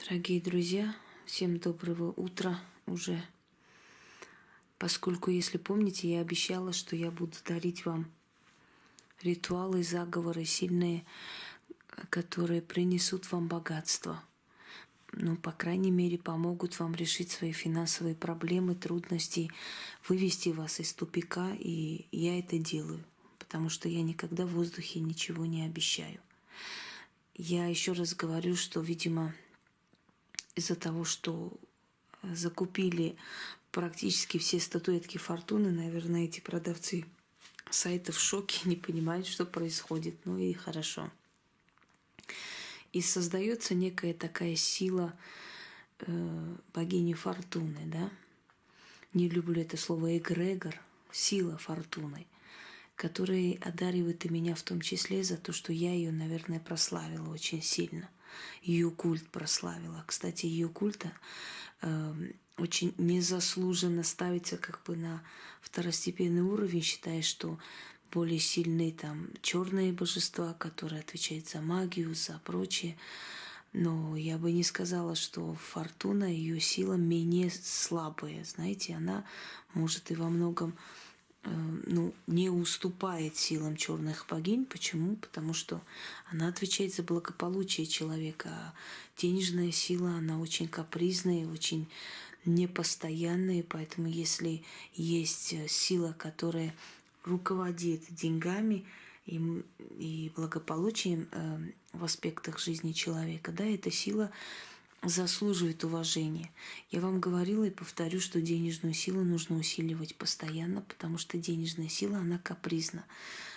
Дорогие друзья, всем доброго утра уже. Поскольку, если помните, я обещала, что я буду дарить вам ритуалы, заговоры сильные, которые принесут вам богатство. Ну, по крайней мере, помогут вам решить свои финансовые проблемы, трудности, вывести вас из тупика. И я это делаю, потому что я никогда в воздухе ничего не обещаю. Я еще раз говорю, что, видимо, из-за того, что закупили практически все статуэтки фортуны, наверное, эти продавцы сайта в шоке, не понимают, что происходит. Ну и хорошо. И создается некая такая сила богини фортуны, да? Не люблю это слово эгрегор, сила фортуны, которая одаривает и меня в том числе за то, что я ее, наверное, прославила очень сильно. Ее культ прославила. Кстати, ее культ очень незаслуженно ставится как бы на второстепенный уровень, считая, что более сильные там черные божества, которые отвечают за магию, за прочее. Но я бы не сказала, что фортуна, ее сила менее слабая. Знаете, она может и во многом не уступает силам черных богинь. Почему? Потому что она отвечает за благополучие человека. А денежная сила, она очень капризная, очень непостоянная. Поэтому если есть сила, которая руководит деньгами и благополучием в аспектах жизни человека, да, эта сила заслуживает уважения. Я вам говорила и повторю, что денежную силу нужно усиливать постоянно, потому что денежная сила, она капризна.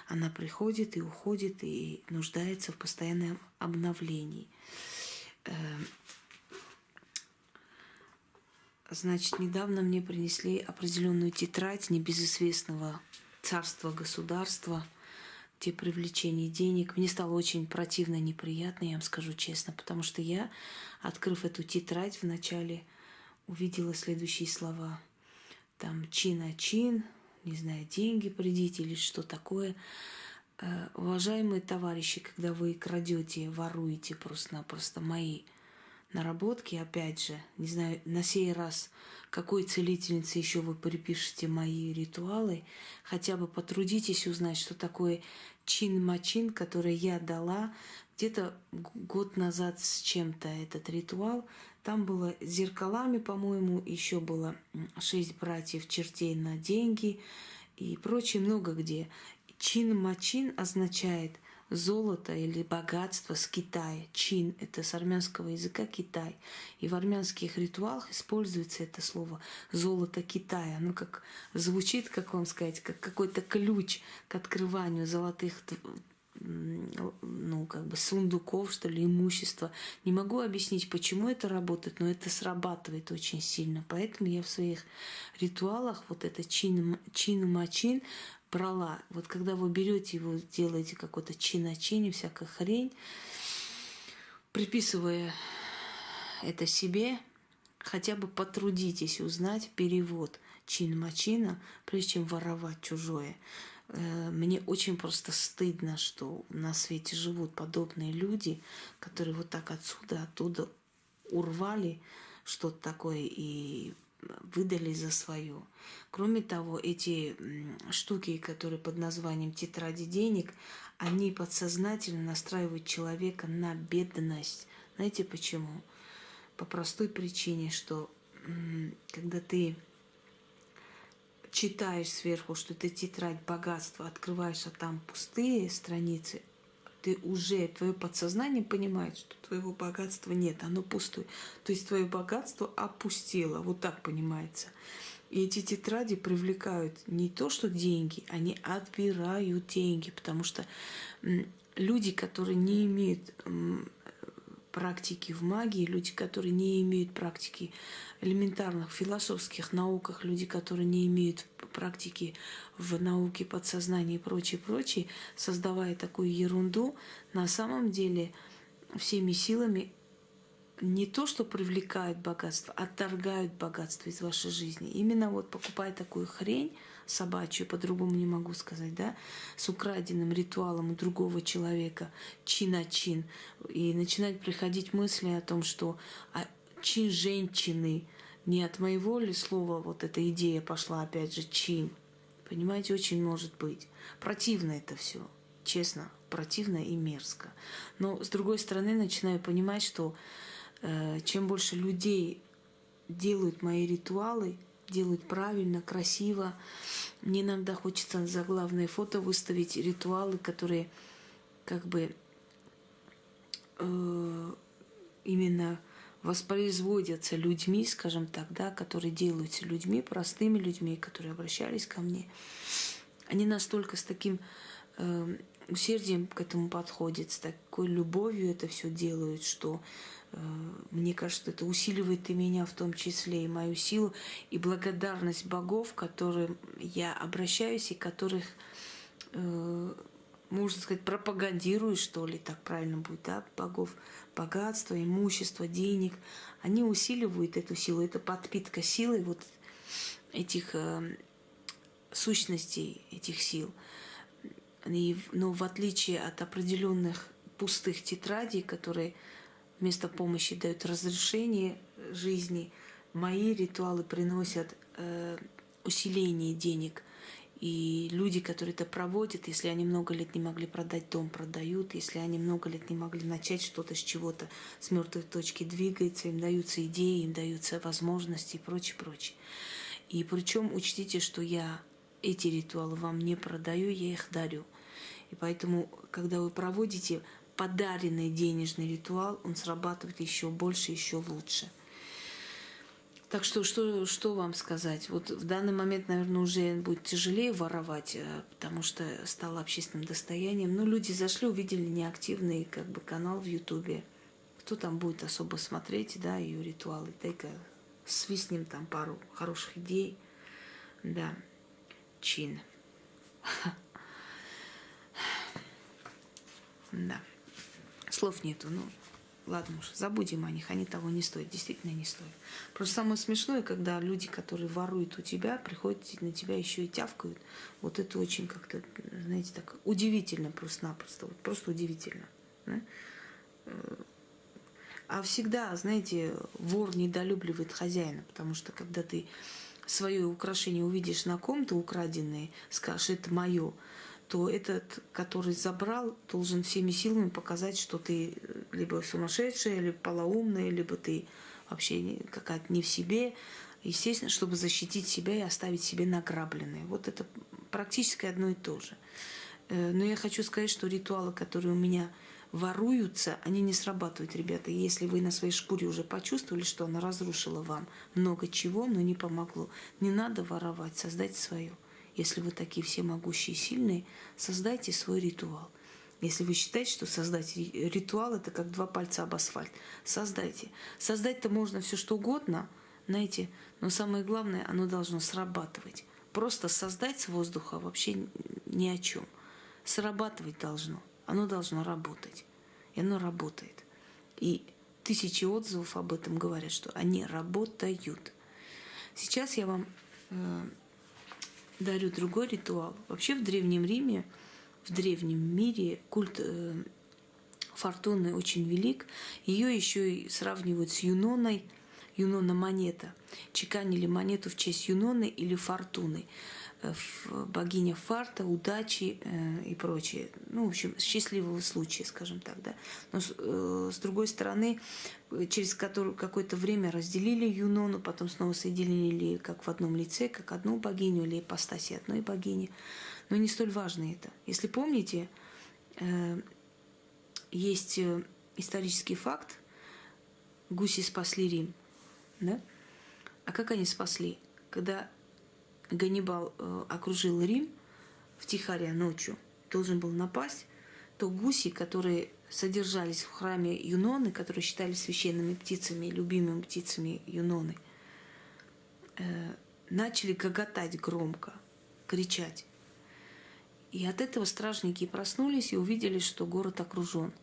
Она приходит и уходит и нуждается в постоянном обновлении. Значит, недавно мне принесли определенную тетрадь небезызвестного царства, государства, где привлечение денег. Мне стало очень противно и неприятно, я вам скажу честно, потому что я, открыв эту тетрадь, вначале увидела следующие слова. Там чин, не знаю, деньги придите или что такое. Уважаемые товарищи, когда вы крадете, воруете просто-напросто мои наработки, опять же, не знаю, на сей раз какой целительнице еще вы припишете мои ритуалы, хотя бы потрудитесь узнать, что такое чин-мачин, который я дала где-то год назад с чем-то этот ритуал. Там было зеркалами, по-моему, еще было 6 братьев чертей на деньги и прочее много где. Чин-мачин означает золото или богатство с Китая. Чин – это с армянского языка Китай. И в армянских ритуалах используется это слово «золото Китая». Оно как звучит, как вам сказать, как какой-то ключ к открыванию золотых сундуков, что ли, имущества. Не могу объяснить, почему это работает, но это срабатывает очень сильно. Поэтому я в своих ритуалах вот это чин-мачин брала. Вот когда вы берете его, делаете какой-то чин-чин, всякая хрень, приписывая это себе, хотя бы потрудитесь узнать перевод чин-мачина, прежде чем воровать чужое. Мне очень просто стыдно, что на свете живут подобные люди, которые вот так оттуда урвали что-то такое и выдали за свое. Кроме того, эти штуки, которые под названием тетради денег, они подсознательно настраивают человека на бедность. Знаете почему? По простой причине, что когда ты читаешь сверху, что это тетрадь богатства, открываешь, а там пустые страницы, твое подсознание понимает, что твоего богатства нет, оно пустое. То есть твое богатство опустело, вот так понимается. И эти тетради привлекают не то, что деньги, они отбирают деньги, потому что люди, которые не имеют практики в магии, люди, которые не имеют практики элементарных философских науках, люди, которые не имеют практики в науке подсознания и прочее, создавая такую ерунду, на самом деле всеми силами не то, что привлекают богатство, а отторгают богатство из вашей жизни. Именно вот покупая такую хрень, собачью, по-другому не могу сказать, да, с украденным ритуалом у другого человека, чин на чин. И начинают приходить мысли о том, что чин женщины, не от моего ли слова вот эта идея пошла, опять же, чин. Понимаете, очень может быть. Противно это все, честно, противно и мерзко. Но с другой стороны начинаю понимать, что чем больше людей делают мои ритуалы, делают правильно, красиво, мне иногда хочется за главное фото выставить ритуалы, которые как бы именно воспроизводятся людьми, скажем так, да, которые делаются людьми, простыми людьми, которые обращались ко мне. Они настолько с таким усердием к этому подходят, с такой любовью это все делают, что мне кажется, что это усиливает и меня в том числе, и мою силу, и благодарность богов, к которым я обращаюсь, и которых, можно сказать, пропагандирую, что ли, так правильно будет, да, богов, богатство, имущество, денег. Они усиливают эту силу, это подпитка силы вот этих сущностей, этих сил. Но в отличие от определенных пустых тетрадей, которые вместо помощи дают разрешение жизни, мои ритуалы приносят усиление денег. И люди, которые это проводят, если они много лет не могли продать дом, продают. Если они много лет не могли начать что-то с чего-то, с мертвой точки двигается, им даются идеи, им даются возможности и прочее, прочее. И причем учтите, что я эти ритуалы вам не продаю, я их дарю. И поэтому, когда вы проводите подаренный денежный ритуал, он срабатывает еще больше, еще лучше. Так что вам сказать? Вот в данный момент, наверное, уже будет тяжелее воровать, потому что стало общественным достоянием. Но люди зашли, увидели неактивный как бы канал в Ютубе. Кто там будет особо смотреть, да, ее ритуалы? Дай-ка свистнем там пару хороших идей. Да, чин. Да. Слов нету, ну ладно уж, забудем о них, они того не стоят, действительно не стоят. Просто самое смешное, когда люди, которые воруют у тебя, приходят на тебя еще и тявкают. Вот это очень как-то, знаете, так удивительно просто-напросто, вот просто удивительно. Да? А всегда, знаете, вор недолюбливает хозяина, потому что когда ты свое украшение увидишь на ком-то украденное, скажешь, это мое, то этот, который забрал, должен всеми силами показать, что ты либо сумасшедшая, либо полоумная, либо ты вообще какая-то не в себе. Естественно, чтобы защитить себя и оставить себе награбленное. Вот это практически одно и то же. Но я хочу сказать, что ритуалы, которые у меня воруются, они не срабатывают, ребята. Если вы на своей шкуре уже почувствовали, что она разрушила вам много чего, но не помогло, не надо воровать, создайте свое. Если вы такие всемогущие и сильные, создайте свой ритуал. Если вы считаете, что создать ритуал – это как два пальца об асфальт, создайте. Создать-то можно все что угодно, знаете, но самое главное, оно должно срабатывать. Просто создать с воздуха вообще ни о чем. Срабатывать должно, оно должно работать. И оно работает. И тысячи отзывов об этом говорят, что они работают. Сейчас я вам дарю другой ритуал. Вообще в Древнем Риме, в древнем мире культ фортуны очень велик. Ее еще и сравнивают с Юноной. Юнона монета. Чеканили монету в честь Юноны или фортуны. Богиня фарта, удачи и прочее. Ну, в общем, счастливого случая, скажем так. Да? Но с другой стороны, через какое-то время разделили Юнону, потом снова соединили как в одном лице, как одну богиню или ипостаси одной богини. Но не столь важно это. Если помните, есть исторический факт, гуси спасли Рим. Да? А как они спасли? Когда Ганнибал окружил Рим втихаря ночью, должен был напасть, то гуси, которые содержались в храме Юноны, которые считались священными птицами, любимыми птицами Юноны, начали гоготать громко, кричать. И от этого стражники проснулись и увидели, что город окружен.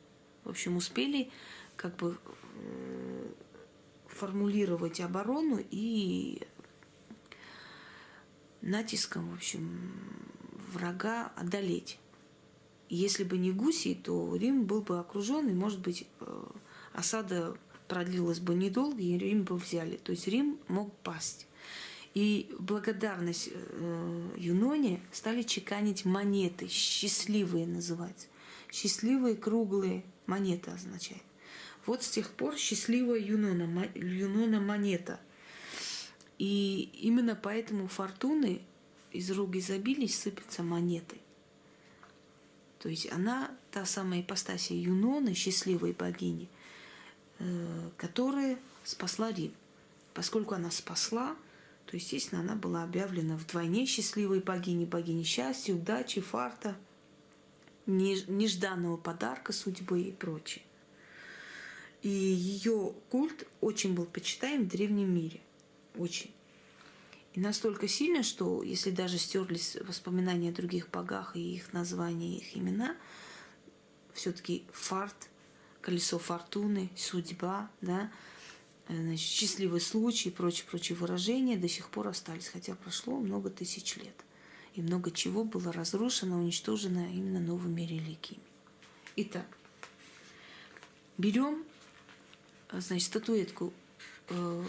В общем, успели как бы формулировать оборону и натиском, в общем, врага одолеть. Если бы не гуси, то Рим был бы окружен, и, может быть, осада продлилась бы недолго, и Рим бы взяли. То есть Рим мог пасть. И в благодарность Юноне стали чеканить монеты, счастливые называются. Счастливые круглые монеты означает. Вот с тех пор счастливая Юнона монета. И именно поэтому фортуны из рук изобилия сыпятся монеты. То есть она та самая ипостасия Юноны, счастливой богини, которая спасла Рим. Поскольку она спасла, то, естественно, она была объявлена вдвойне счастливой богиней, богиней счастья, удачи, фарта, нежданного подарка судьбы и прочее. И ее культ очень был почитаем в древнем мире. Очень. И настолько сильно, что если даже стерлись воспоминания о других богах и их названия, их имена, все-таки фарт, колесо фортуны, судьба, да, значит, счастливый случай и прочие выражения до сих пор остались, хотя прошло много тысяч лет. И много чего было разрушено, уничтожено именно новыми религиями. Итак, берем, значит, статуэтку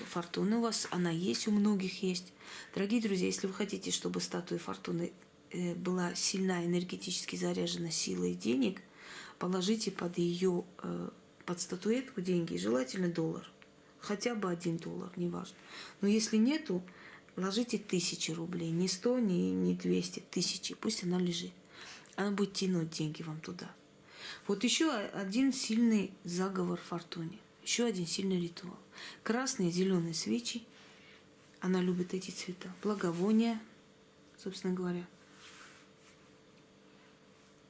фортуны. У вас она есть, у многих есть. Дорогие друзья, если вы хотите, чтобы статуя фортуны была сильна, энергетически заряжена силой денег, положите под ее, под статуэтку деньги, желательно $1. Хотя бы $1, неважно. Но если нету, ложите 1000 рублей. Не 100, не 200, 1000. Пусть она лежит. Она будет тянуть деньги вам туда. Вот еще один сильный заговор фортуне. Еще один сильный ритуал. Красные, зеленые свечи. Она любит эти цвета. Благовония, собственно говоря.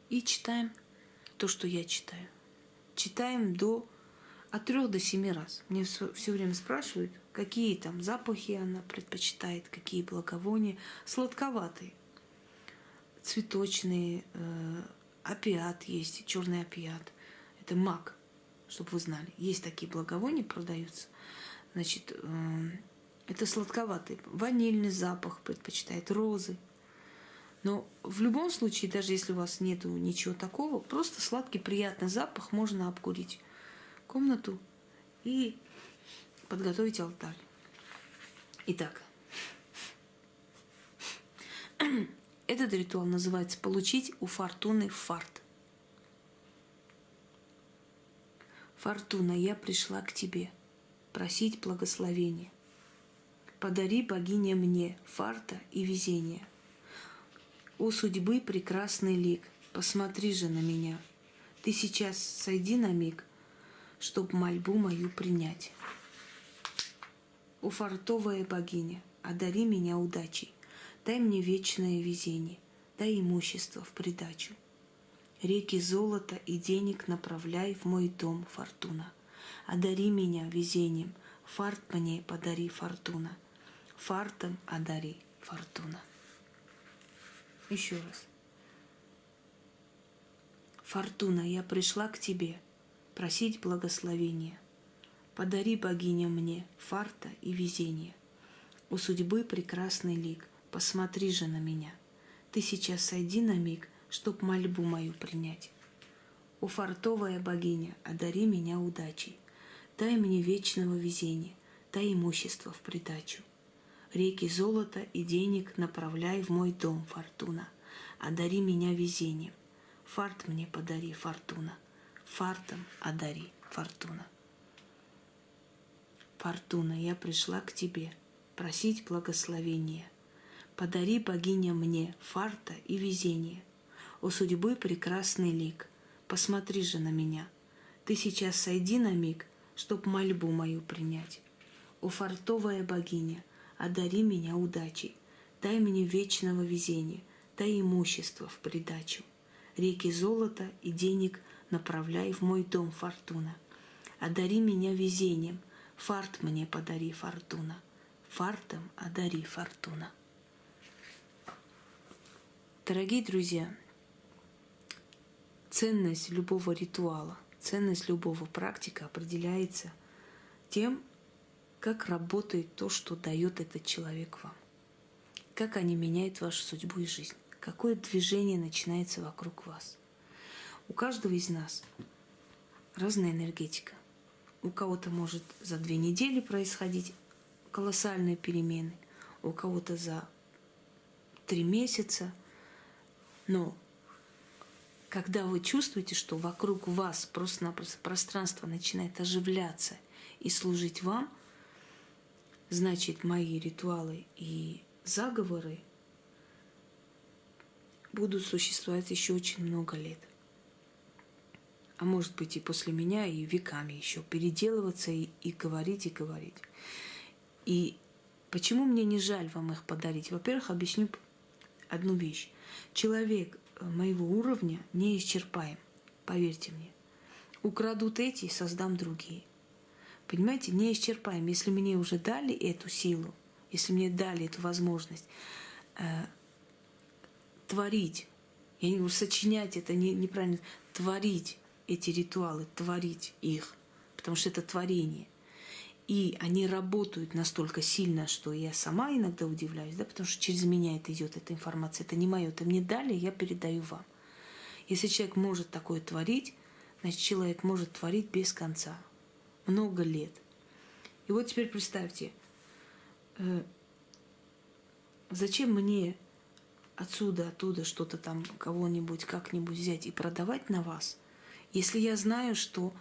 И читаем то, что я читаю. Читаем от 3 до 7 раз. Мне все время спрашивают, какие там запахи она предпочитает, какие благовония. Сладковатые, цветочные, опиат есть, черный опиат. Это мак, чтобы вы знали. Есть такие благовония, продаются. Значит, это сладковатый. Ванильный запах предпочитает, розы. Но в любом случае, даже если у вас нету ничего такого, просто сладкий, приятный запах, можно обкурить комнату и подготовить алтарь. Итак, этот ритуал называется «Получить у фортуны фарт». Фортуна, я пришла к тебе просить благословения. Подари, богиня, мне фарта и везения. О судьбы прекрасный лик, посмотри же на меня. Ты сейчас сойди на миг, чтоб мольбу мою принять. О фартовая богиня, одари меня удачей, дай мне вечное везение, дай имущество в придачу. Реки золота и денег направляй в мой дом, фортуна. Одари меня везением, фарт мне подари, фортуна. Фартом одари, фортуна. Еще раз. Фортуна, я пришла к тебе просить благословения. Подари, богиня, мне фарта и везение. У судьбы прекрасный лик, посмотри же на меня. Ты сейчас сойди на миг, чтоб мольбу мою принять. О фартовая богиня, одари меня удачей. Дай мне вечного везения, дай имущество в придачу. Реки золота и денег направляй в мой дом, фортуна. Одари меня везением. Фарт мне подари, фортуна. Фартом одари, фортуна. Фортуна, я пришла к тебе просить благословения. Подари, богиня, мне фарта и везение. О судьбы прекрасный лик, посмотри же на меня. Ты сейчас сойди на миг, чтоб мольбу мою принять. О фартовая богиня, одари меня удачей, дай мне вечного везения, дай имущество в придачу. Реки золота и денег направляй в мой дом, фортуна. Одари меня везением, фарт мне подари, фортуна. Фартом одари, фортуна. Дорогие друзья, ценность любого ритуала, ценность любого практика определяется тем, как работает то, что дает этот человек вам. как они меняют вашу судьбу и жизнь. Какое движение начинается вокруг вас. У каждого из нас разная энергетика. У кого-то может за 2 недели происходить колоссальные перемены, у кого-то за 3 месяца. Но когда вы чувствуете, что вокруг вас просто-напросто пространство начинает оживляться и служить вам, значит, мои ритуалы и заговоры будут существовать еще очень много лет. А может быть и после меня, и веками еще переделываться и говорить, и говорить. И почему мне не жаль вам их подарить? Во-первых, объясню одну вещь. Человек моего уровня неисчерпаем, поверьте мне. Украдут эти, создам другие. Понимаете, неисчерпаем. Если мне уже дали эту силу, если мне дали эту возможность творить, я не говорю сочинять, это неправильно, творить эти ритуалы, творить их, потому что это творение. И они работают настолько сильно, что я сама иногда удивляюсь, да, потому что через меня это идет, эта информация. Это не мое, это мне дали, я передаю вам. Если человек может такое творить, значит, человек может творить без конца. Много лет. И вот теперь представьте, зачем мне отсюда, оттуда что-то там, кого-нибудь, как-нибудь взять и продавать на вас, если я знаю, что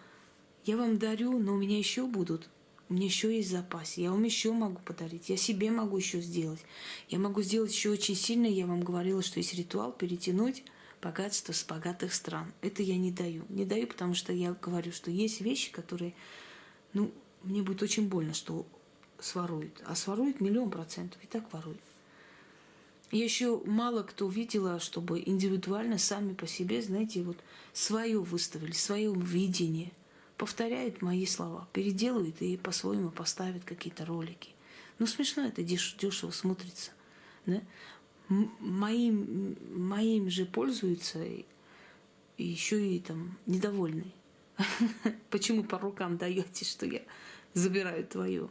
я вам дарю, но у меня еще будут, у меня еще есть запас, я вам еще могу подарить, я себе могу еще сделать. Я могу сделать еще очень сильно, я вам говорила, что есть ритуал перетянуть богатство с богатых стран. Это я не даю. Не даю, потому что я говорю, что есть вещи, которые, мне будет очень больно, что своруют. А своруют 1000000%, и так воруют. Я еще мало кто видела, чтобы индивидуально сами по себе, знаете, вот свое выставили, свое видение. Повторяют мои слова, переделывают и по-своему поставят какие-то ролики. Смешно это дешево смотрится. Да? Моим же пользуются и еще и там недовольны. Почему по рукам даете, что я забираю твое?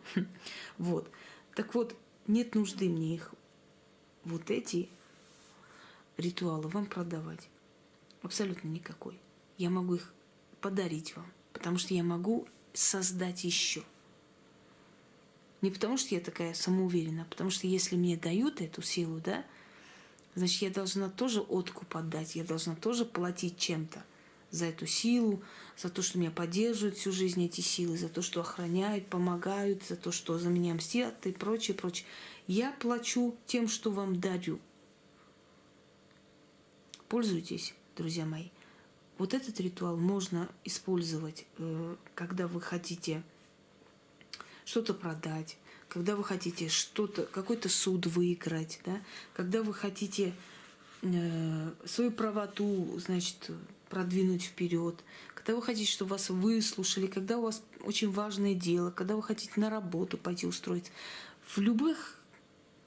Вот. Так вот, нет нужды мне их, вот эти ритуалы, вам продавать. Абсолютно никакой. Я могу их подарить вам, потому что я могу создать еще. Не потому что я такая самоуверенная, а потому что если мне дают эту силу, да, значит, я должна тоже откуп отдать, я должна тоже платить чем-то за эту силу, за то, что меня поддерживают всю жизнь эти силы, за то, что охраняют, помогают, за то, что за меня мстят и прочее, прочее. Я плачу тем, что вам дарю. Пользуйтесь, друзья мои. Вот этот ритуал можно использовать, когда вы хотите что-то продать, когда вы хотите что-то, какой-то суд выиграть, да, когда вы хотите свою правоту, значит, продвинуть вперед, когда вы хотите, чтобы вас выслушали, когда у вас очень важное дело, когда вы хотите на работу пойти устроиться. В любых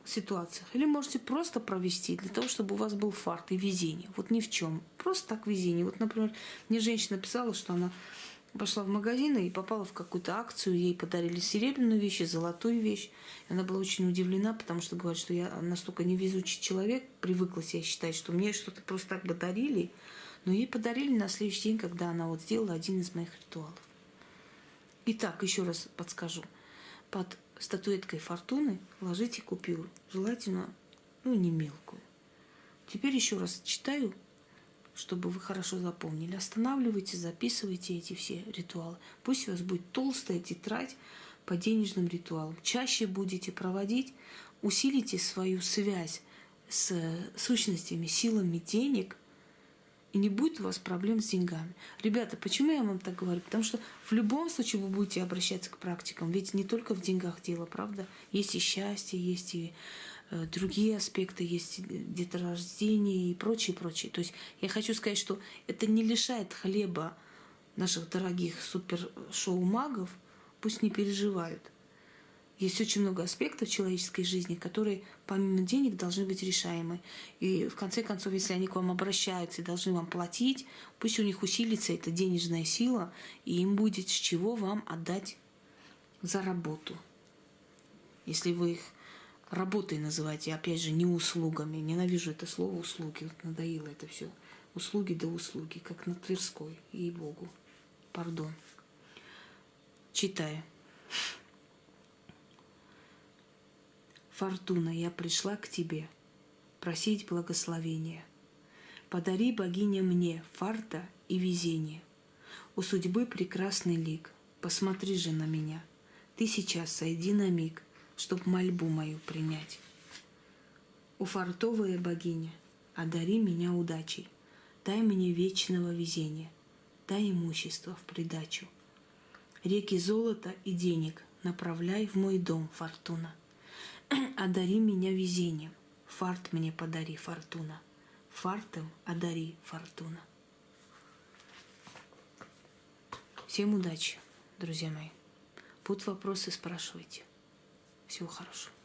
ситуациях. Или можете просто провести для того, чтобы у вас был фарт и везение. Вот ни в чем. Просто так везение. Вот, например, мне женщина писала, что она пошла в магазин и попала в какую-то акцию, ей подарили серебряную вещь и золотую вещь. И она была очень удивлена, потому что говорит, что я настолько невезучий человек, привыкла себя считать, что мне что-то просто так бы дарили, но ей подарили на следующий день, когда она вот сделала один из моих ритуалов. Итак, еще раз подскажу. Под статуэткой фортуны ложите купюру, желательно, не мелкую. Теперь еще раз читаю, чтобы вы хорошо запомнили. Останавливайте, записывайте эти все ритуалы. Пусть у вас будет толстая тетрадь по денежным ритуалам. Чаще будете проводить, усилите свою связь с сущностями, силами денег, и не будет у вас проблем с деньгами. Ребята, почему я вам так говорю? Потому что в любом случае вы будете обращаться к практикам. Ведь не только в деньгах дело, правда? Есть и счастье, есть и другие аспекты, есть деторождение и прочее, прочее. То есть я хочу сказать, что это не лишает хлеба наших дорогих супер-шоу-магов. Пусть не переживают. Есть очень много аспектов человеческой жизни, которые помимо денег должны быть решаемы. И в конце концов, если они к вам обращаются и должны вам платить, пусть у них усилится эта денежная сила, и им будет с чего вам отдать за работу. Если вы их Работой называйте, опять же, не услугами. Ненавижу это слово услуги. Вот надоело это все. Услуги да услуги, как на Тверской, ей-богу. Пардон. Читаю. Фортуна, я пришла к тебе просить благословения. Подари, богиня, мне фарта и везение. У судьбы прекрасный лик, посмотри же на меня. Ты сейчас сойди на миг, чтоб мольбу мою принять. О фартовая богиня, одари меня удачей, дай мне вечного везения, дай имущество в придачу. Реки золота и денег направляй в мой дом, фортуна. Одари меня везением, фарт мне подари, фортуна. Фартом одари, фортуна. Всем удачи, друзья мои. Будут вопросы, спрашивайте. Всего хорошего.